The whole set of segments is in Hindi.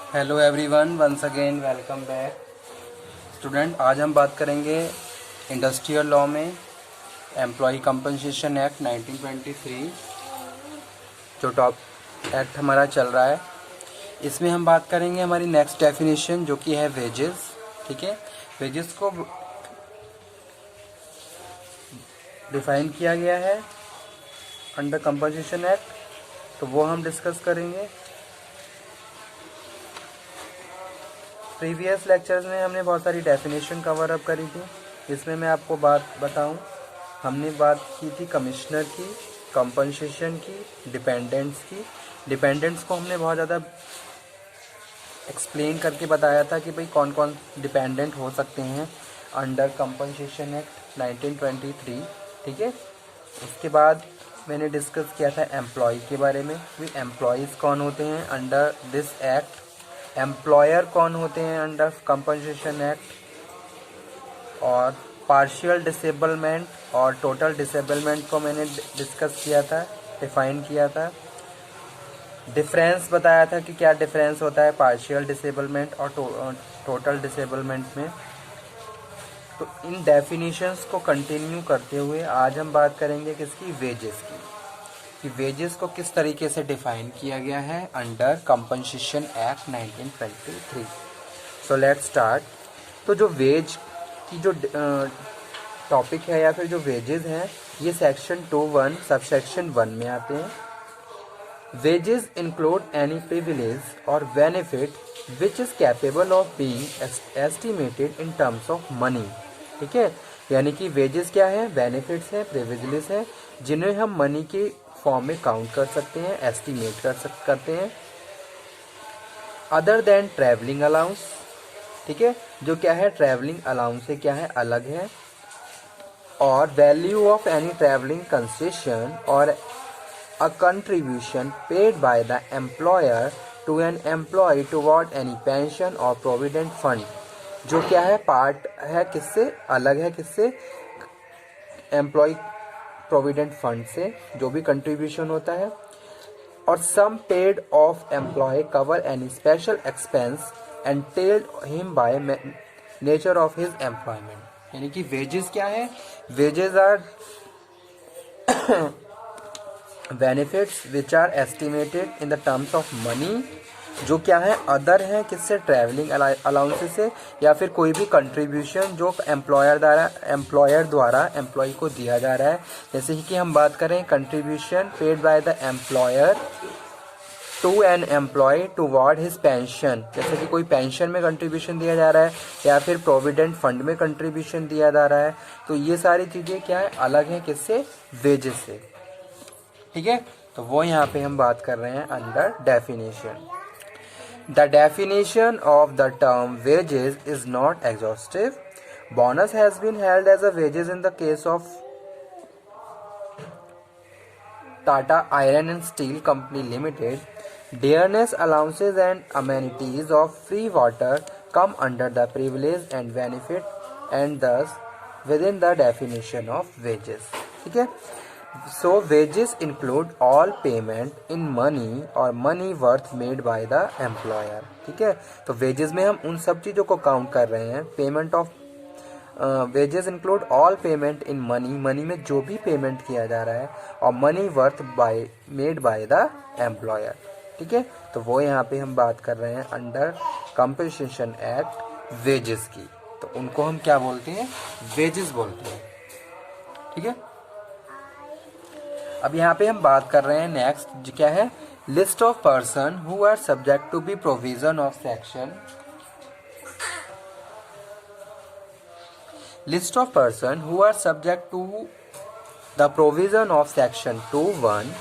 Hello everyone, once again welcome back. Student, आज हम बात करेंगे इंडस्ट्रियल लॉ में एम्प्लॉय कंपनसेशन एक्ट 1923, जो टॉप एक्ट हमारा चल रहा है। इसमें हम बात करेंगे हमारी नेक्स्ट डेफिनेशन, जो कि है वेजेस। ठीक है, वेजेस को डिफाइन किया गया है अंडर कंपनसेशन एक्ट, तो वो हम डिस्कस करेंगे। प्रीवियस लेक्चर्स में हमने बहुत सारी डेफिनेशन कवर अप करी थी। इसमें मैं आपको बात बताऊं, हमने बात की थी कमिश्नर की, कंपनसेशन की, डिपेंडेंट्स की। डिपेंडेंट्स को हमने बहुत ज़्यादा एक्सप्लेन करके बताया था कि भाई कौन कौन डिपेंडेंट हो सकते हैं अंडर कंपनसेशन एक्ट 1923। ठीक है, उसके बाद मैंने डिस्कस किया था एम्प्लॉय के बारे में, कि एम्प्लॉयज़ कौन होते हैं अंडर दिस एक्ट, एम्प्लॉयर कौन होते हैं अंडर कंपनसेशन एक्ट, और पार्शियल डिसेबलमेंट और टोटल डिसेबलमेंट को मैंने डिस्कस किया था, डिफाइन किया था। डिफरेंस बताया था कि क्या डिफरेंस होता है पार्शियल डिसेबलमेंट और टोटल डिसेबलमेंट में। तो इन डेफिनेशंस को कंटिन्यू करते हुए आज हम बात करेंगे किसकी, वेजेस की, कि वेजेस को किस तरीके से डिफाइन किया गया है under compensation act 1923। So let's start. तो जो वेज की जो टॉपिक है या फिर जो वेजेस हैं, ये सेक्शन 2(1) सबसेक्शन 1 में आते हैं। वेजेस इंक्लूड एनी प्रिविलेज और benefit which is capable of being estimated in terms of money. ठीक है, यानी कि वेजेस क्या है, बेनिफिट्स हैं, प्रिविलेज हैं, जिन्हें हम मनी के फॉर्म में काउंट कर सकते हैं, एस्टिमेट करते हैं। अदर देन ट्रैवलिंग अलाउंस, ठीक है, जो क्या है ट्रैवलिंग अलाउंस से क्या है, अलग है। और value of any travelling concession और a contribution paid by the employer to an employ toward any pension और प्रोविडेंट फंड, जो क्या है पार्ट है किससे, अलग है किससे, एम्प्लॉय प्रोविडेंट फंड से जो भी कंट्रीब्यूशन होता है। और sum paid of employ cover any special expense entailed him by nature of his employment. यानी कि वेजेस क्या है, wages are benefits which are estimated in the terms of money, जो क्या है अदर है किससे, ट्रैवलिंग अलाउंसेस से, या फिर कोई भी कंट्रीब्यूशन जो एम्प्लॉयर द्वारा एम्प्लॉय को दिया जा रहा है। जैसे कि हम बात करें contribution paid by the employer to an employ toward his pension, जैसे कि कोई पेंशन में कंट्रीब्यूशन दिया जा रहा है या फिर प्रोविडेंट फंड में कंट्रीब्यूशन दिया जा रहा है, तो ये सारी चीज़ें क्या है, अलग हैं किससे, वेजेस से। ठीक है, तो वो यहाँ पे हम बात कर रहे हैं under definition. The definition of the term wages is not exhaustive. Bonus has been held as a wages in the case of Tata Iron and Steel Company Limited. Dearness allowances and amenities of free water come under the privilege and benefit and thus within the definition of wages. ठीक है, so wages include all payment in money और money worth made by the employer. ठीक है, तो wages में हम उन सब चीज़ों को काउंट कर रहे हैं। Payment of wages include all payment in money, money में जो भी पेमेंट किया जा रहा है, और money worth by made by the employer. ठीक है, तो वो यहाँ पे हम बात कर रहे हैं अंडर कंपनसेशन एक्ट वेजेस की, तो उनको हम क्या बोलते हैं, वेजेस बोलते हैं। ठीक है, अब यहाँ पे हम बात कर रहे हैं नेक्स्ट क्या है, list of person who are subject to be provision of section, list of person who are subject to the provision of section 2(1)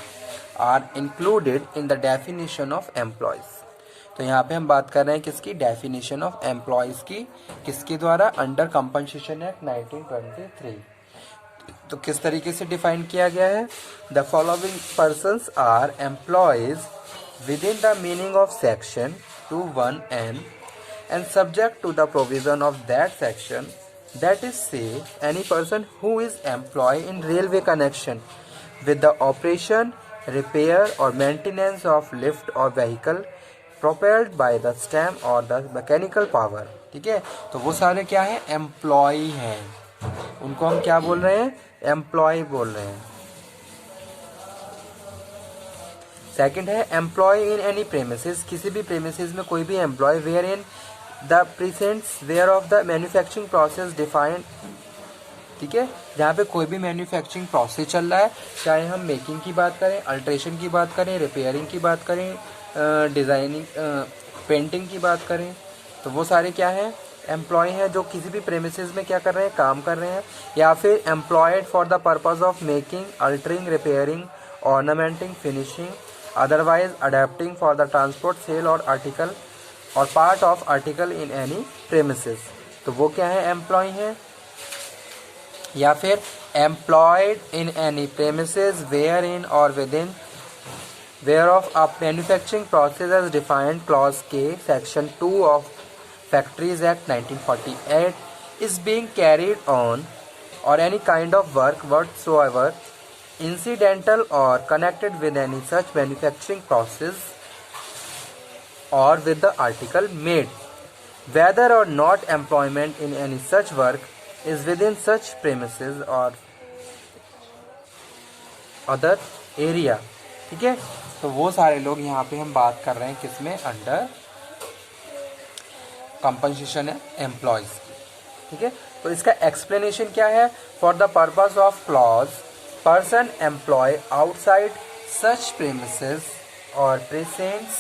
are included in the definition of employees. तो यहाँ पे हम बात कर रहे हैं किसकी, डेफिनेशन ऑफ एम्प्लॉयज की, किसके द्वारा, अंडर कंपनसेशन एक्ट 1923। तो किस तरीके से डिफाइन किया गया है, the following persons are employees within the meaning of section 2(1)(n and subject to the provision of that section, that is say any person who is employ in railway connection with the operation, repair और मेंटेनेंस ऑफ लिफ्ट और vehicle propelled by the steam और द मैकेनिकल पावर। ठीक है, तो वो सारे क्या है, एम्प्लॉय हैं, उनको हम क्या बोल रहे हैं, एम्प्लॉय बोल रहे हैं। सेकंड है एम्प्लॉय इन एनी प्रेमिसेस, किसी भी प्रेमिसेस में कोई भी employ where in the precincts where of the manufacturing process defined. ठीक है, जहाँ पे कोई भी मैन्युफैक्चरिंग प्रोसेस चल रहा है, चाहे हम मेकिंग की बात करें, अल्ट्रेशन की बात करें, रिपेयरिंग की बात करें, डिज़ाइनिंग, पेंटिंग की बात करें, तो वो सारे क्या हैं, एम्प्लॉय हैं जो किसी भी प्रेमिसेस में क्या कर रहे हैं, काम कर रहे हैं। या फिर employed for the purpose of making, altering, repairing, ornamenting, finishing, otherwise adapting for the transport, sale और आर्टिकल और part of article in any premises, तो वो क्या है, एम्प्लॉय हैं। या फिर employed in any premises wherein और within where of a manufacturing process as defined clause के section 2 of factories act 1948 is being carried on और any kind of work whatsoever incidental or connected with any such manufacturing process or with the article made, whether or not employment in any such work is within such premises or other area। ठीक है, तो वो सारे लोग यहाँ पे हम बात कर रहे हैं किसमें, अंडर कंपनसेशन है एम्प्लॉयज की। ठीक है, तो इसका एक्सप्लेनेशन क्या है, for the purpose of clause person employed outside such premises or precincts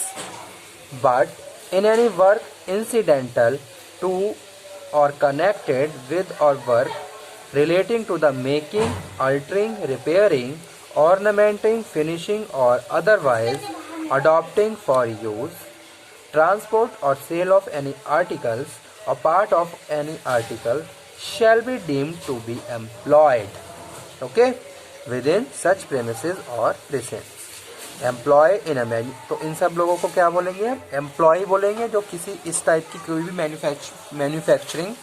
but in any work incidental to or connected with or work relating to the making, altering, repairing, ornamenting, finishing or otherwise adopting for use, transport or sale of any articles or part of any article shall be deemed to be employed, okay, within such premises or precincts। Employ in a तो इन सब लोगों को क्या बोलेंगे, एम्प्लॉय बोलेंगे जो किसी इस टाइप की कोई भी मैन्युफैक्चरिंग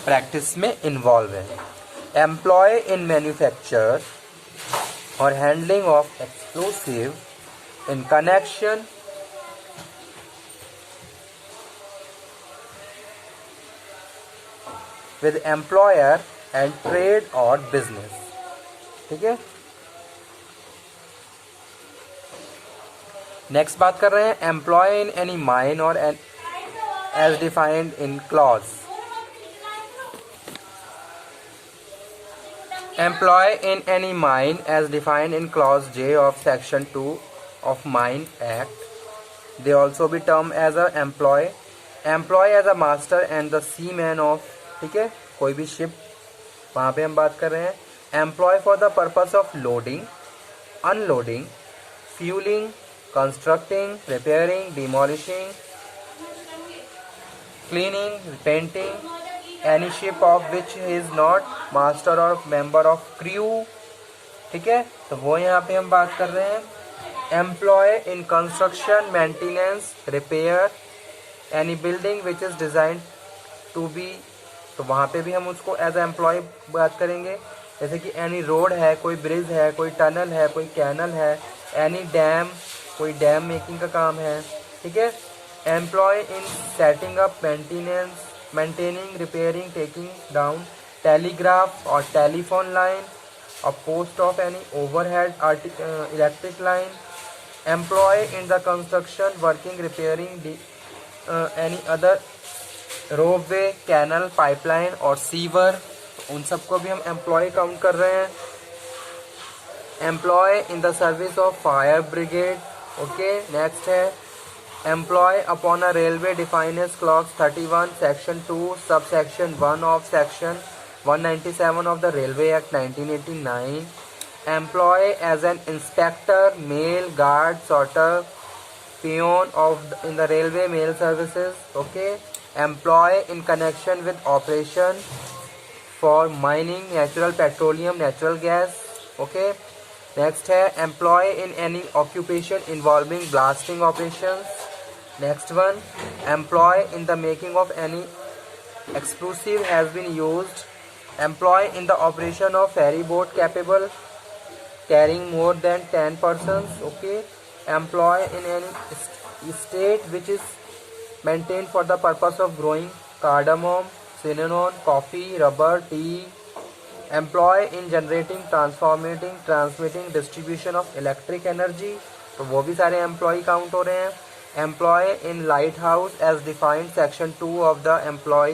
प्रैक्टिस में इन्वॉल्व है। एम्प्लॉय इन मैन्युफैक्चर और handling of explosive in connection with employer and trade और बिजनेस। ठीक है, नेक्स्ट बात कर रहे हैं एम्प्लॉय इन एनी माइन और as defined in clause. Employ in any mine as defined in clause J of section 2 of mine act, they also be term as a employ. Employ as a master and the C man of, ठीक है, कोई भी शिप, वहाँ पे हम बात कर रहे हैं। Employ for the purpose of loading, unloading, fueling, constructing, repairing, demolishing, cleaning, painting any ship of which is not master और मेंबर ऑफ क्रू। ठीक है, तो वो यहाँ पे हम बात कर रहे हैं। Employ in construction, maintenance, repair any building which is design to be, तो वहाँ पे भी हम उसको एज एम्प्लॉय बात करेंगे। जैसे कि एनी रोड है, कोई ब्रिज है, कोई टनल है, कोई कैनल है, एनी डैम, कोई डैम मेकिंग का काम है। ठीक है, employ in setting up, maintaining, repairing, taking down telegraph और टेलीफोन लाइन और post of any overhead electric line. Employ in the construction, working, repairing any other ropeway, canal, pipeline और सीवर, उन सबको भी हम एम्प्लॉय काउंट कर रहे हैं। Employ in the service of fire brigade. Okay, next है employ upon a railway define as clause 31 section 2 sub section 1 of section 197 of the railway act 1989। Employ as an inspector, mail, guard, sorter, peon of in the railway mail services. Okay, employ in connection with operation for mining, natural petroleum, natural gas. Okay, next है employ in any occupation involving blasting operations. Next one, employ in the making of any explosive has been used. Employ in the operation of ferry boat capable carrying more than 10 persons। Okay, employ in any state which is maintained for the purpose of growing cardamom, cinnamon, coffee, rubber, tea. Employ in generating, transmitting, distribution of electric energy, तो वो भी सारे एम्प्लॉय काउंट हो रहे हैं. Employ in lighthouse as defined section 2 of the employ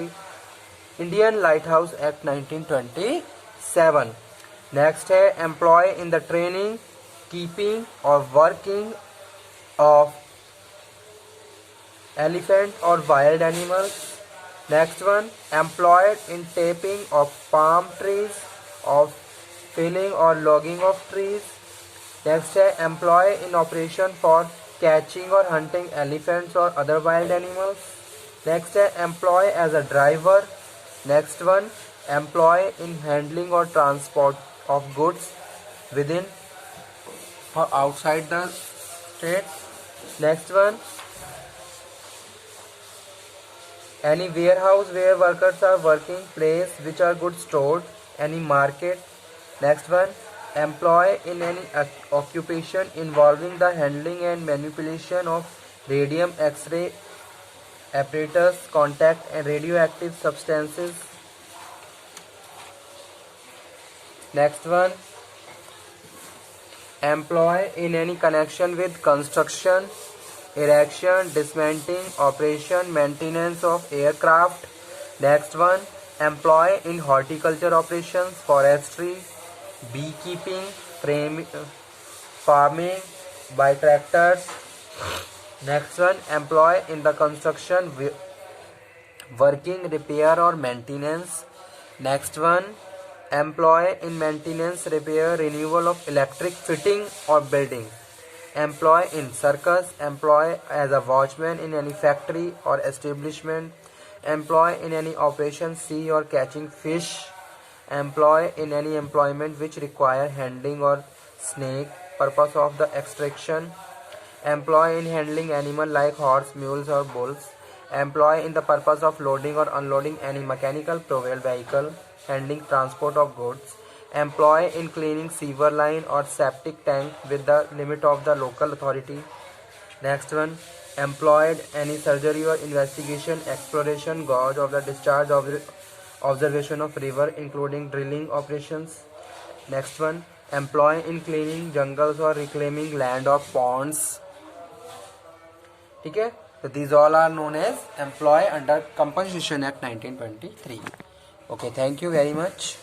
Indian lighthouse act 1927. Next है employ in the training, keeping और working of elephant or wild animals. Next one, employed in taping of palm trees, of felling or logging of trees. Next है employed in operation for catching or hunting elephants or other wild animals. Next है employed as a driver. Next one, employed in handling or transport of goods within or outside the state. Next one, any warehouse where workers are working, place which are goods stored, any market. Next one, employ in any occupation involving the handling and manipulation of radium, X-ray apparatus, contact and radioactive substances. Next one, employ in any connection with construction, erection, dismantling, operation, maintenance of aircraft. Next one, employ in horticulture operations, forestry, beekeeping, farming by tractors. Next one, employ in the construction, working, repair or maintenance. Next one, employ in maintenance, repair, renewal of electric fitting or building. Employ in circus, employ as a watchman in any factory or establishment, employ in any operation sea or catching fish, employ in any employment which require handling or snake, purpose of the extraction, employ in handling animal like horse, mules or bulls, employ in the purpose of loading or unloading any mechanical propelled vehicle, handling transport of goods, employ in cleaning sewer line or septic tank with the limit of the local authority. Next one, employed any surgery or investigation, exploration, gauge of the discharge of observation of river including drilling operations. Next one, employ in cleaning jungles or reclaiming land or ponds. ठीक है, so these all are known as employ under Compensation Act 1923. Okay, thank you very much.